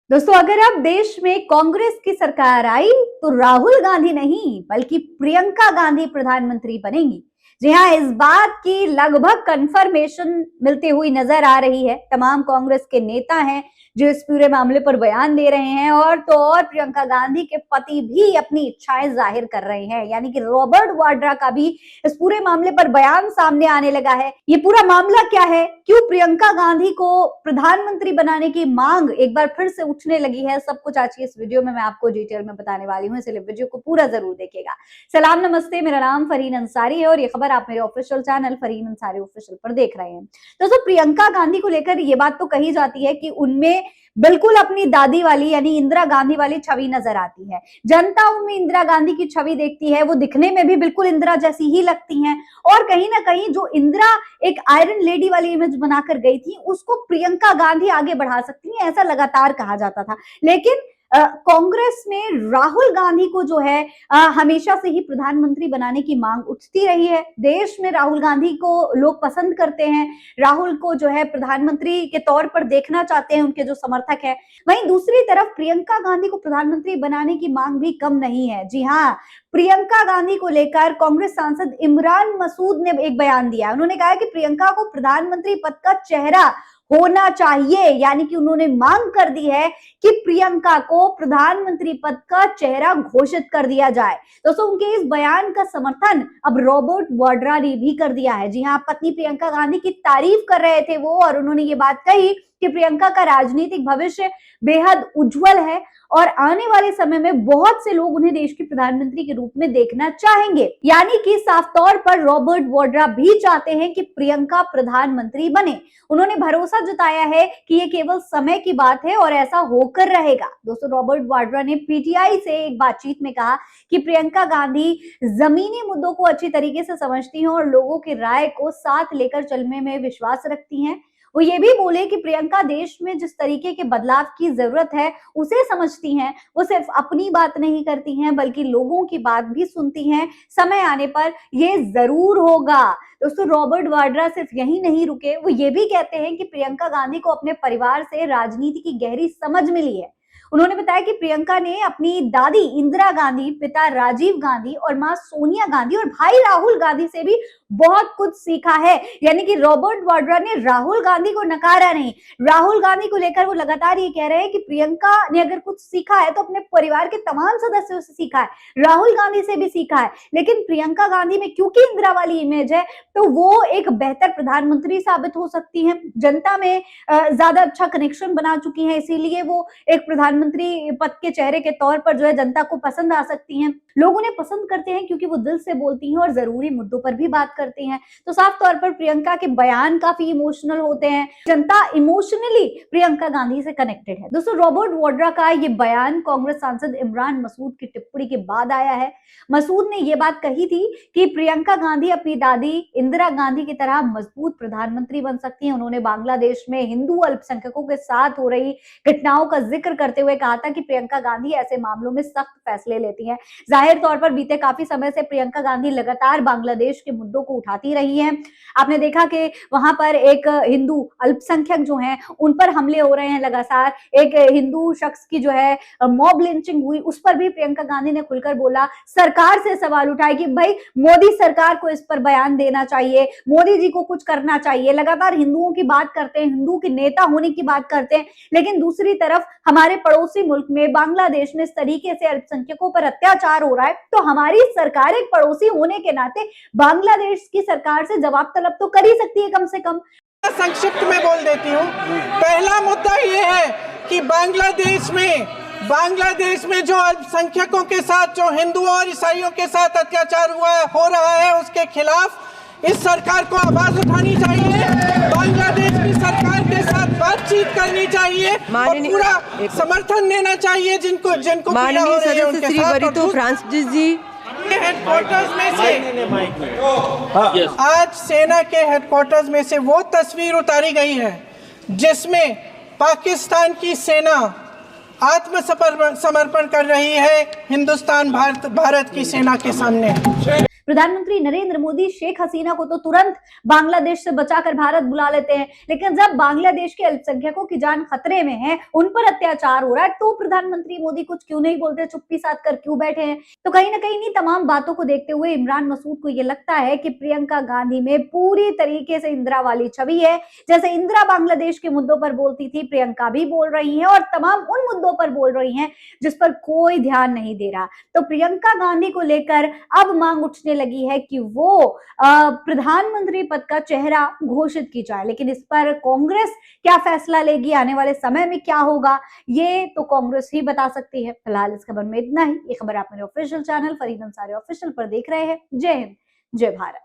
दोस्तों, अगर अब देश में कांग्रेस की सरकार आई तो राहुल गांधी नहीं बल्कि प्रियंका गांधी प्रधानमंत्री बनेंगी। जी हाँ, इस बात की लगभग कंफर्मेशन मिलती हुई नजर आ रही है। तमाम कांग्रेस के नेता हैं जो इस पूरे मामले पर बयान दे रहे हैं, और तो और प्रियंका गांधी के पति भी अपनी इच्छाएं जाहिर कर रहे हैं, यानी कि रॉबर्ट वाड्रा का भी इस पूरे मामले पर बयान सामने आने लगा है। ये पूरा मामला क्या है, क्यों प्रियंका गांधी को प्रधानमंत्री बनाने की मांग एक बार फिर से उठने लगी है, सब कुछ आज की इस वीडियो में मैं आपको डिटेल में बताने वाली हूं, इसलिए वीडियो को पूरा जरूर देखिएगा। सलाम नमस्ते, मेरा नाम फरहीन अंसारी है और ये खबर आप मेरे official channel Farheen Ansari official पर देख रहे हैं। दोस्तों, प्रियंका गांधी को लेकर ये बात तो कही जाती है कि उनमें बिल्कुल अपनी दादी वाली यानी इंदिरा गांधी वाली छवि नजर आती है। जनता उनमें इंदिरा गांधी की छवि देखती है, वो दिखने में भी बिल्कुल इंदिरा जैसी ही लगती हैं, और कहीं ना कहीं जो इंदिरा एक आयरन लेडी वाली इमेज बनाकर गई थी उसको प्रियंका गांधी आगे बढ़ा सकती हैं, ऐसा लगातार कहा जाता था। लेकिन कांग्रेस में राहुल गांधी को जो है हमेशा से ही प्रधानमंत्री बनाने की मांग उठती रही है। देश में राहुल गांधी को लोग पसंद करते हैं, राहुल को जो है प्रधानमंत्री के तौर पर देखना चाहते हैं उनके जो समर्थक हैं। वहीं दूसरी तरफ प्रियंका गांधी को प्रधानमंत्री बनाने की मांग भी कम नहीं है। जी हाँ, प्रियंका गांधी को लेकर कांग्रेस सांसद इमरान मसूद ने एक बयान दिया। उन्होंने कहा कि प्रियंका को प्रधानमंत्री पद का चेहरा होना चाहिए, यानी कि उन्होंने मांग कर दी है कि प्रियंका को प्रधानमंत्री पद का चेहरा घोषित कर दिया जाए। दोस्तों, उनके इस बयान का समर्थन अब रॉबर्ट वाड्रा ने भी कर दिया है। जी हाँ, पत्नी प्रियंका गांधी की तारीफ कर रहे थे वो, और उन्होंने ये बात कही कि प्रियंका का राजनीतिक भविष्य बेहद उज्जवल है और आने वाले समय में बहुत से लोग उन्हें देश की प्रधानमंत्री के रूप में देखना चाहेंगे। यानी कि साफ तौर पर रॉबर्ट वाड्रा भी चाहते हैं कि प्रियंका प्रधानमंत्री बने। उन्होंने भरोसा जताया है कि ये केवल समय की बात है और ऐसा होकर रहेगा। दोस्तों, रॉबर्ट वाड्रा ने पीटीआई से एक बातचीत में कहा कि प्रियंका गांधी जमीनी मुद्दों को अच्छी तरीके से समझती हैं और लोगों की राय को साथ लेकर चलने में विश्वास रखती हैं। वो ये भी बोले कि प्रियंका देश में जिस तरीके के बदलाव की जरूरत है उसे समझती हैं। वो सिर्फ अपनी बात नहीं करती हैं बल्कि लोगों की बात भी सुनती हैं। समय आने पर ये जरूर होगा। दोस्तों, रॉबर्ट वाड्रा सिर्फ यही नहीं रुके, वो ये भी कहते हैं कि प्रियंका गांधी को अपने परिवार से राजनीति की गहरी समझ मिली है। उन्होंने बताया कि प्रियंका ने अपनी दादी इंदिरा गांधी, पिता राजीव गांधी और मां सोनिया गांधी और भाई राहुल गांधी से भी बहुत कुछ सीखा है। यानी कि रॉबर्ट वाड्रा ने राहुल गांधी को नकारा नहीं। राहुल गांधी को लेकर वो लगातार ये कह रहे हैं कि प्रियंका ने अगर कुछ सीखा है तो अपने परिवार के तमाम सदस्यों से सीखा है, राहुल गांधी से भी सीखा है। लेकिन प्रियंका गांधी में क्योंकि इंदिरा वाली इमेज है तो वो एक बेहतर प्रधानमंत्री साबित हो सकती है। जनता में ज्यादा अच्छा कनेक्शन बना चुकी है, इसीलिए वो एक प्रधानमंत्री पद के चेहरे के तौर पर जो है जनता को पसंद आ सकती हैं। लोग उन्हें पसंद करते हैं क्योंकि वो दिल से बोलती हैं और जरूरी मुद्दों पर भी बात करती हैं। तो साफ तौर पर प्रियंका के बयान काफी इमोशनल होते हैं। जनता इमोशनली प्रियंका गांधी से कनेक्टेड है। दोस्तों, रॉबर्ट वाड्रा का ये बयान कांग्रेस सांसद इमरान मसूद की टिप्पणी के बाद आया है। मसूद ने ये बात कही थी कि प्रियंका गांधी अपनी दादी इंदिरा गांधी की तरह मजबूत प्रधानमंत्री बन सकती हैं। उन्होंने बांग्लादेश में हिंदू अल्पसंख्यकों के साथ हो रही घटनाओं का जिक्र करते हुए कहा था कि प्रियंका गांधी ऐसे मामलों में सख्त फैसले लेती हैं। जाहिर तौर पर बीते काफी समय से प्रियंका गांधी लगातार बांग्लादेश के मुद्दों को उठाती रही हैं। आपने देखा कि वहां पर एक हिंदू अल्पसंख्यक जो हैं उन पर हमले हो रहे हैं लगातार। एक हिंदू शख्स की जो है मॉब लिंचिंग हुई, उस पर भी प्रियंका गांधी ने खुलकर बोला, सरकार से सवाल उठाए कि भाई मोदी सरकार को इस पर बयान देना चाहिए, मोदी जी को कुछ करना चाहिए। लगातार हिंदुओं की बात करते हैं, हिंदू के नेता होने की बात करते हैं, लेकिन दूसरी तरफ हमारे पड़ोसी मुल्क में बांग्लादेश में इस तरीके से अल्पसंख्यकों पर अत्याचार हो रहा है। तो हमारी सरकार एक पड़ोसी होने के नाते बांग्लादेश की सरकार से जवाब तलब तो कर ही सकती है कम से कम। संक्षिप्त में बोल देती हूँ। पहला मुद्दा ये है कि बांग्लादेश में जो अल्पसंख्यकों के साथ, जो हिंदुओं और ईसाइयों के साथ अत्याचार हो रहा है, उसके खिलाफ इस सरकार को आवाज उठानी चाहिए। बांग्लादेश की सरकार के साथ बातचीत करनी चाहिए और पूरा समर्थन देना चाहिए जिनको पीड़ा हो रही है उनके साथ। फ्रांसिस जी हेडक्वार्टर्स में से आज सेना के हेडक्वार्टर्स में से वो तस्वीर उतारी गई है जिसमें पाकिस्तान की सेना आत्मसमर्पण कर रही है हिंदुस्तान भारत की सेना के सामने। प्रधानमंत्री नरेंद्र मोदी शेख हसीना को तो तुरंत बांग्लादेश से बचाकर भारत बुला लेते हैं, लेकिन जब बांग्लादेश के अल्पसंख्यकों की जान खतरे में है, उन पर अत्याचार हो रहा है, तो प्रधानमंत्री मोदी कुछ क्यों नहीं बोलते, चुप्पी साध कर क्यों बैठे हैं। तो कहीं ना कहीं इन तमाम बातों को देखते हुए इमरान मसूद को यह लगता है कि प्रियंका गांधी में पूरी तरीके से इंदिरा वाली छवि है। जैसे इंदिरा बांग्लादेश के मुद्दों पर बोलती थी, प्रियंका भी बोल रही हैं और तमाम उन मुद्दों पर बोल रही हैं जिस पर कोई ध्यान नहीं दे रहा। तो प्रियंका गांधी को लेकर अब मांग उठने लगी है कि वो प्रधानमंत्री पद का चेहरा घोषित की जाए, लेकिन इस पर कांग्रेस क्या फैसला लेगी, आने वाले समय में क्या होगा, ये तो कांग्रेस ही बता सकती है। फिलहाल इस खबर में इतना ही। ये खबर आप मेरे official channel Farid Ansari official पर देख रहे हैं। जय हिंद, जय भारत।